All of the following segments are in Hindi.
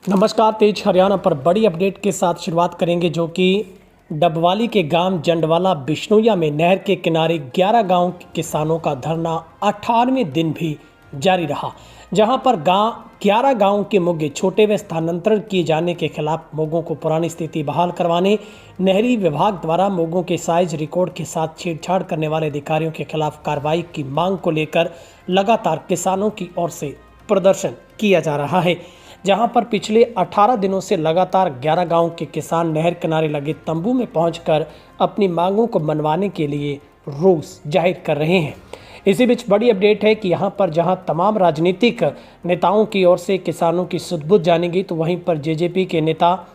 नमस्कार। तेज हरियाणा पर बड़ी अपडेट के साथ शुरुआत करेंगे, जो कि डबवाली के गांव जंडवाला बिश्नोइया में नहर के किनारे 11 गांव के किसानों का धरना 18वें दिन भी जारी रहा, जहां पर 11 गांव के मुग्गे छोटे व स्थानांतरण किए जाने के खिलाफ मुग्गों को पुरानी स्थिति बहाल करवाने, नहरी विभाग द्वारा मुग्गों के साइज रिकॉर्ड के साथ छेड़छाड़ करने वाले अधिकारियों के खिलाफ कार्रवाई की मांग को लेकर लगातार किसानों की ओर से प्रदर्शन किया जा रहा है। जहां पर पिछले 18 दिनों से लगातार 11 गांव के किसान नहर किनारे लगे तंबू में पहुंचकर अपनी मांगों को मनवाने के लिए रोष जाहिर कर रहे हैं। इसी बीच बड़ी अपडेट है कि यहां पर जहां तमाम राजनीतिक नेताओं की ओर से किसानों की सुध-बुध जानी गई, तो वहीं पर जेजेपी के नेता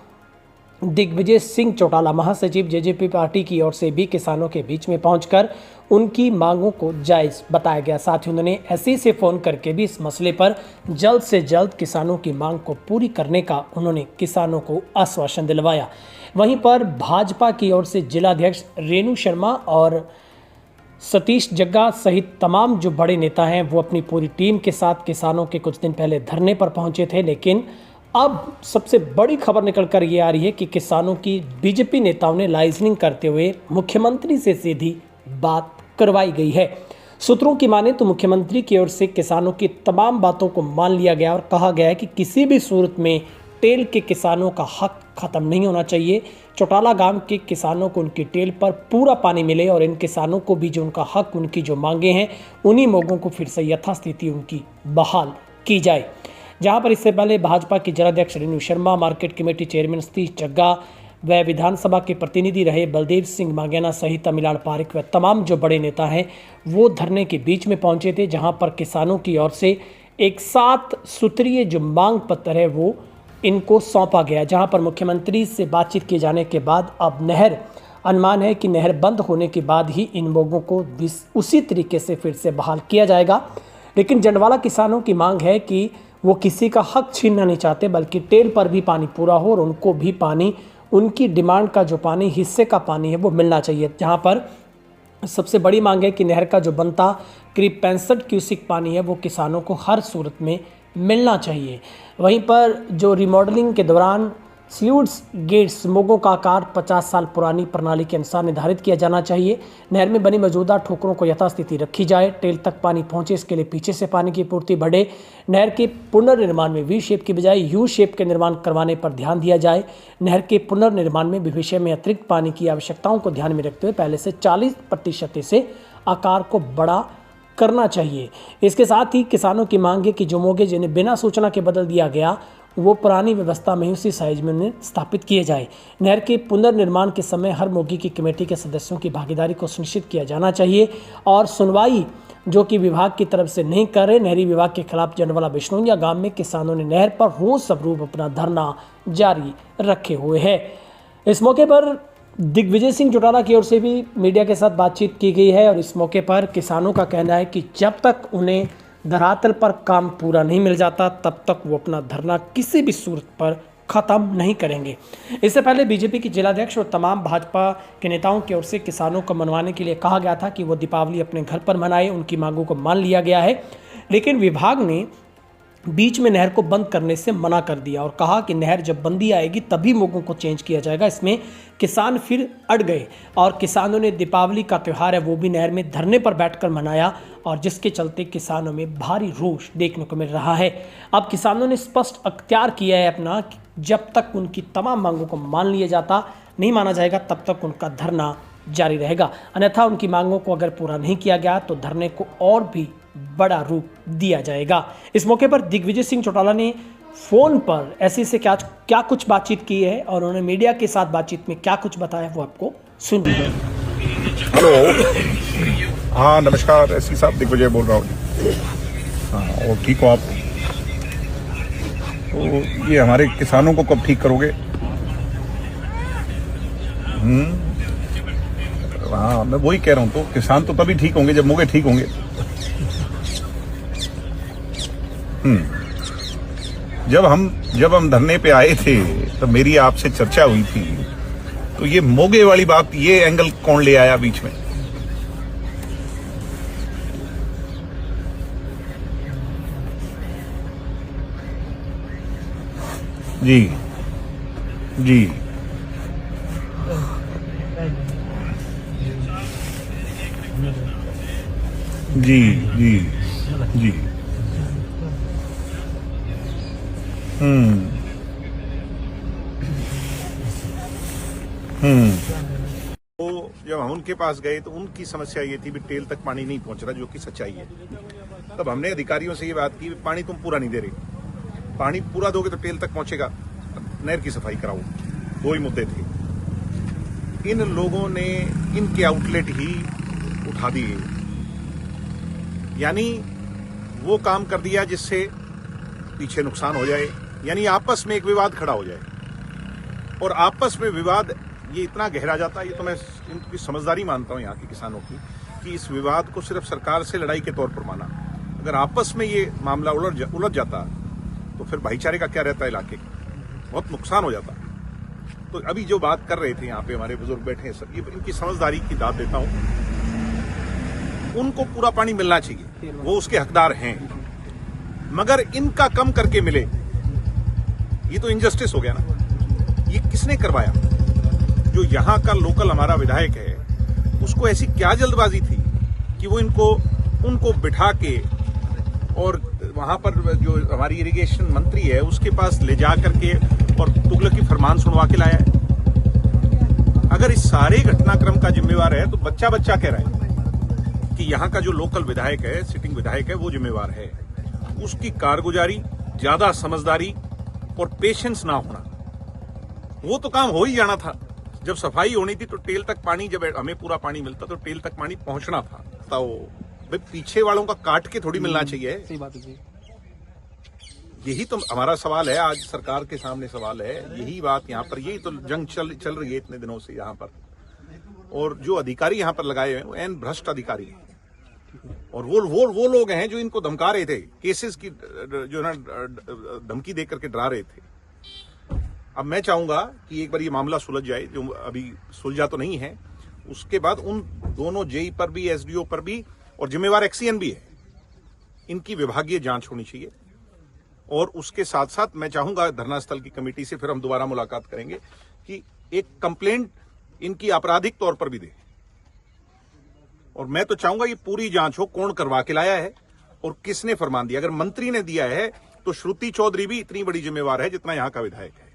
दिग्विजय सिंह चौटाला, महासचिव जेजेपी पार्टी की ओर से भी किसानों के बीच में पहुंचकर उनकी मांगों को जायज़ बताया गया। साथ ही उन्होंने एसई से फ़ोन करके भी इस मसले पर जल्द से जल्द किसानों की मांग को पूरी करने का उन्होंने किसानों को आश्वासन दिलवाया। वहीं पर भाजपा की ओर से जिलाध्यक्ष रेणु शर्मा और सतीश जग्गा सहित तमाम जो बड़े नेता हैं, वो अपनी पूरी टीम के साथ किसानों के कुछ दिन पहले धरने पर पहुंचे थे। लेकिन अब सबसे बड़ी खबर निकल कर ये आ रही है कि किसानों की बीजेपी नेताओं ने लाइजनिंग करते हुए मुख्यमंत्री से सीधी बात करवाई गई है। सूत्रों की माने तो मुख्यमंत्री की ओर से किसानों की तमाम बातों को मान लिया गया और कहा गया है कि किसी भी सूरत में टेल के किसानों का हक खत्म नहीं होना चाहिए। चौटाला गांव के किसानों को उनकी टेल पर पूरा पानी मिले और इन किसानों को भी जो उनका हक, उनकी जो मांगे हैं, उन्हीं मांगों को फिर से यथास्थिति उनकी बहाल की जाए। जहां पर इससे पहले भाजपा की जिलाध्यक्ष Renu Sharma, market committee chairman Satish Jagga व विधानसभा के प्रतिनिधि रहे बलदेव सिंह मांगेना सहित तमिलाल पारिक व तमाम जो बड़े नेता हैं, वो धरने के बीच में पहुंचे थे। जहां पर किसानों की ओर से एक 7 सूत्रीय जो मांग पत्र है वो इनको सौंपा गया, जहां पर मुख्यमंत्री से बातचीत किए जाने के बाद अब अनुमान है कि नहर बंद होने के बाद ही इन लोगों को उसी तरीके से फिर से बहाल किया जाएगा। लेकिन जंडवाला किसानों की मांग है कि वो किसी का हक छीनना नहीं चाहते, बल्कि टेल पर भी पानी पूरा हो और उनको भी पानी, उनकी डिमांड का जो पानी, हिस्से का पानी है, वो मिलना चाहिए। जहां पर सबसे बड़ी मांग है कि नहर का जो बनता करीब 65 क्यूसिक पानी है, वो किसानों को हर सूरत में मिलना चाहिए। वहीं पर जो रिमॉडलिंग के दौरान स्लूइस गेट्स मुग्गों का आकार 50 साल पुरानी प्रणाली के अनुसार निर्धारित किया जाना चाहिए। नहर में बनी मौजूदा ठोकरों को यथास्थिति रखी जाए। टेल तक पानी पहुंचे, इसके लिए पीछे से पानी की पूर्ति बढ़े। नहर के पुनर्निर्माण में वी शेप की बजाय यू शेप के निर्माण करवाने पर ध्यान दिया जाए। नहर के पुनर्निर्माण में भविष्य में अतिरिक्त पानी की आवश्यकताओं को ध्यान में रखते हुए पहले से 40% से आकार को बड़ा करना चाहिए। इसके साथ ही किसानों की मांग है कि जो मोगे जिन्हें बिना सूचना के बदल दिया गया, वो पुरानी व्यवस्था में उसी साइज में उन्हें स्थापित किए जाए। नहर के पुनर्निर्माण के समय हर मोगी की कमेटी के सदस्यों की भागीदारी को सुनिश्चित किया जाना चाहिए और सुनवाई जो कि विभाग की तरफ से नहीं कर रहे, नहरी विभाग के खिलाफ जंडवाला बिश्नोइया गांव में किसानों ने नहर पर रोज स्वरूप अपना धरना जारी रखे हुए है। इस मौके पर दिग्विजय सिंह चौटाला की ओर से भी मीडिया के साथ बातचीत की गई है और इस मौके पर किसानों का कहना है कि जब तक उन्हें धरातल पर काम पूरा नहीं मिल जाता, तब तक वो अपना धरना किसी भी सूरत पर ख़त्म नहीं करेंगे। इससे पहले बीजेपी की जिलाध्यक्ष और तमाम भाजपा के नेताओं की ओर से किसानों को मनवाने के लिए कहा गया था कि वो दीपावली अपने घर पर मनाए। उनकी मांगों को मान लिया गया है, लेकिन विभाग ने बीच में नहर को बंद करने से मना कर दिया और कहा कि नहर जब बंदी आएगी तभी मुग्गों को चेंज किया जाएगा। इसमें किसान फिर अड़ गए और किसानों ने दीपावली का त्यौहार है वो भी नहर में धरने पर बैठकर मनाया और जिसके चलते किसानों में भारी रोष देखने को मिल रहा है। अब किसानों ने स्पष्ट अख्तियार किया है अपना कि जब तक उनकी तमाम मांगों को नहीं माना जाएगा, तब तक उनका धरना जारी रहेगा। अन्यथा उनकी मांगों को अगर पूरा नहीं किया गया तो धरने को और भी बड़ा रूप दिया जाएगा। इस मौके पर दिग्विजय सिंह चौटाला ने फोन पर ऐसे से क्या कुछ बातचीत की है और उन्होंने मीडिया के साथ बातचीत में क्या कुछ बताया, वो आपको सुन लीजिए। हेलो, हाँ नमस्कार, एसपी साहब दिग्विजय बोल रहा हूँ। हाँ, और ठीक हो आप? तो ये हमारे किसानों को कब ठीक करोगे? हाँ, मैं वही कह रहा हूँ, तो किसान तो तभी ठीक होंगे जब मोगे ठीक होंगे। जब हम धरने पे आए थे तो मेरी आपसे चर्चा हुई थी, तो ये मोगे वाली बात, ये एंगल कौन ले आया बीच में? जी जी जी जी जी तो जब हम उनके पास गए तो उनकी समस्या ये थी भी टेल तक पानी नहीं पहुंच रहा, जो कि सच्चाई है। तब हमने अधिकारियों से ये बात की, पानी तुम पूरा नहीं दे रहे, पानी पूरा दोगे तो टेल तक पहुंचेगा, नहर की सफाई कराओ। दो ही मुद्दे थे। इन लोगों ने इनके आउटलेट ही उठा दिए, यानी वो काम कर दिया जिससे पीछे नुकसान हो जाए, यानी आपस में एक विवाद खड़ा हो जाए। और आपस में विवाद ये इतना गहरा जाता है, ये तो मैं इनकी समझदारी मानता हूं यहाँ के किसानों की, कि इस विवाद को सिर्फ सरकार से लड़ाई के तौर पर माना। अगर आपस में ये मामला उलझ जाता तो फिर भाईचारे का क्या रहता है, इलाके का बहुत नुकसान हो जाता। तो अभी जो बात कर रहे थे यहाँ पे हमारे बुजुर्ग बैठे हैं सब, ये इनकी समझदारी की दाद देता हूं। उनको पूरा पानी मिलना चाहिए, वो उसके हकदार हैं, मगर इनका कम करके मिले, ये तो इनजस्टिस हो गया ना। ये किसने करवाया? जो यहां का लोकल हमारा विधायक है, उसको ऐसी क्या जल्दबाजी थी कि वो उनको बिठा के और वहां पर जो हमारी इरिगेशन मंत्री है उसके पास ले जा करके और तुगलकी फरमान सुनवा के लाया है। अगर इस सारे घटनाक्रम का जिम्मेवार है तो बच्चा कह रहा है कि यहां का जो लोकल विधायक है, सिटिंग विधायक है, वो जिम्मेवार है। उसकी कारगुजारी, ज्यादा समझदारी और पेशेंस ना होना, वो तो काम हो ही जाना था। जब सफाई होनी थी तो टेल तक पानी, जब हमें पूरा पानी मिलता तो टेल तक पानी पहुंचना था। तो भाई पीछे वालों का काट के थोड़ी मिलना चाहिए। सही बात है जी। यही तो हमारा सवाल है, आज सरकार के सामने सवाल है। यही बात यहाँ पर, यही तो जंग चल रही है इतने दिनों से यहाँ पर। और जो अधिकारी यहाँ पर लगाए हुए हैं वो एन भ्रष्ट अधिकारी हैं। और वो लोग हैं जो इनको धमका रहे थे, केसेस की जो ना धमकी दे करके डरा रहे थे। अब मैं चाहूंगा कि एक बार ये मामला सुलझ जाए, जो अभी सुलझा तो नहीं है, उसके बाद उन दोनों जेई पर भी, एसडीओ पर भी, और जिम्मेवार एक्सीएन भी है, इनकी विभागीय जांच होनी चाहिए। और उसके साथ साथ मैं चाहूंगा धरना स्थल की कमेटी से फिर हम दोबारा मुलाकात करेंगे कि एक कंप्लेंट इनकी आपराधिक तौर पर भी दे। और मैं तो चाहूंगा ये पूरी जांच हो, कौन करवा के लाया है और किसने फरमान दिया। अगर मंत्री ने दिया है तो श्रुति चौधरी भी इतनी बड़ी जिम्मेवार है जितना यहां का विधायक है।